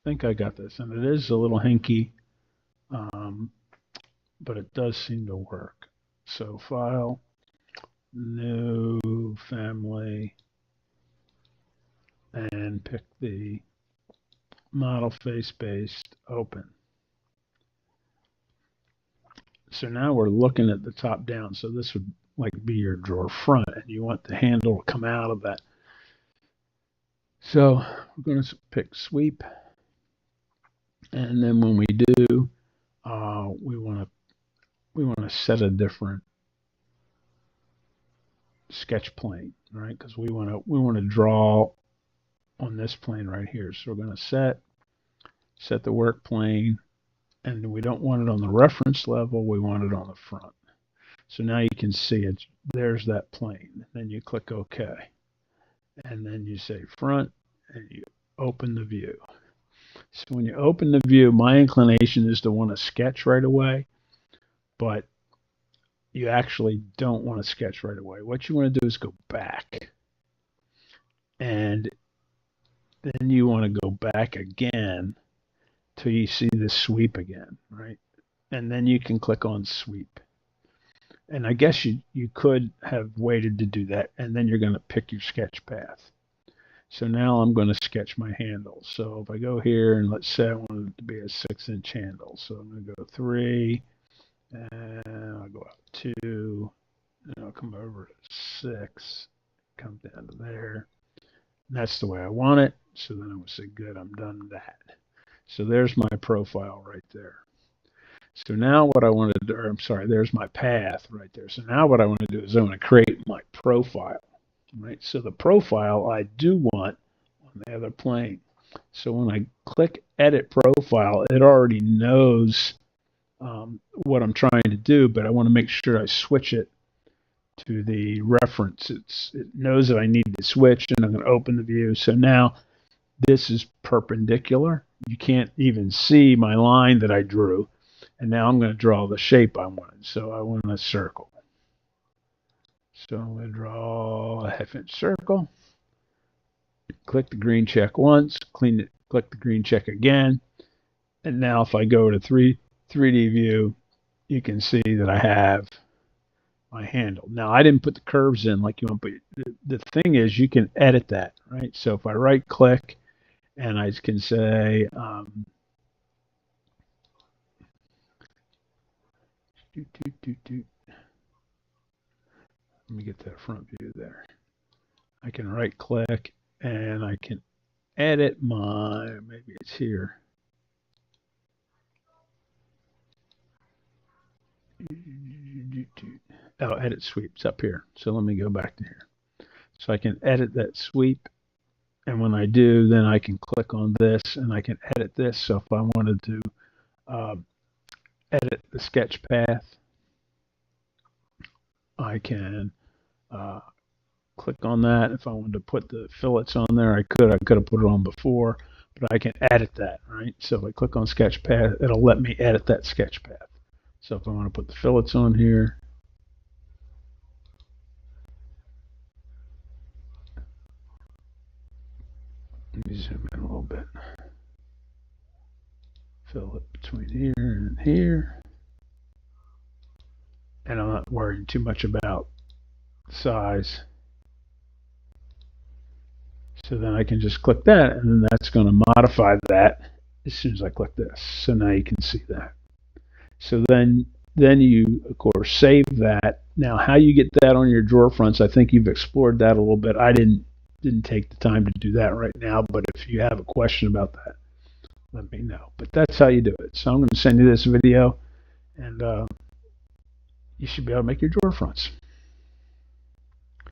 think I got this, and it is a little hinky, but it does seem to work. So File, New, Family, and pick the model face-based Open. So now we're looking at the top down. So this would like be your drawer front, and you want the handle to come out of that. So we're going to pick Sweep, and then when we do, we want to set a different sketch plane, right? Because we want to draw on this plane right here. So we're going to set the work plane, and we don't want it on the reference level. We want it on the front. So now you can see it. There's that plane. Then you click OK, and then you say Front, and you open the view. So when you open the view, my inclination is to want to sketch right away, but you actually don't want to sketch right away. What you want to do is go back, and then you want to go back again till you see the sweep again, right? And then you can click on Sweep. And I guess you could have waited to do that, and then you're going to pick your sketch path. So now I'm going to sketch my handle. So if I go here, and let's say I want it to be a 6-inch handle. So I'm going to go 3, and I'll go up 2, and I'll come over to 6, come down to there. And that's the way I want it. So then I would say, good, I'm done with that. So there's my profile right there. So now what I want to do, or I'm sorry, there's my path right there. So now what I want to do is I want to create my profile, right? So the profile I do want on the other plane. So when I click Edit Profile, it already knows what I'm trying to do, but I want to make sure I switch it to the reference. It knows that I need to switch, and I'm going to open the view. So now this is perpendicular. You can't even see my line that I drew. And now I'm going to draw the shape I wanted. So I want a circle. So I'm going to draw a half-inch circle. Click the green check once. Click the green check again. And now if I go to 3D view, you can see that I have my handle. Now I didn't put the curves in like you want, but the thing is you can edit that, right? So if I right-click, and I can say, let me get that front view there. I can right click and I can edit maybe it's here. Oh, edit sweeps up here. So let me go back to here. So I can edit that sweep. And when I do, then I can click on this and I can edit this. So if I wanted to edit the sketch path, I can click on that. If I wanted to put the fillets on there, I could have put it on before, but I can edit that, right? So if I click on sketch path, it'll let me edit that sketch path. So if I want to put the fillets on here, let me zoom in a little bit. Fillet between here and here. And I'm not worrying too much about size. So then I can just click that, and then that's going to modify that as soon as I click this. So now you can see that. So then you, of course, save that. Now, how you get that on your drawer fronts, I think you've explored that a little bit. I didn't take the time to do that right now, but if you have a question about that, let me know. But that's how you do it. So I'm going to send you this video, and you should be able to make your drawer fronts.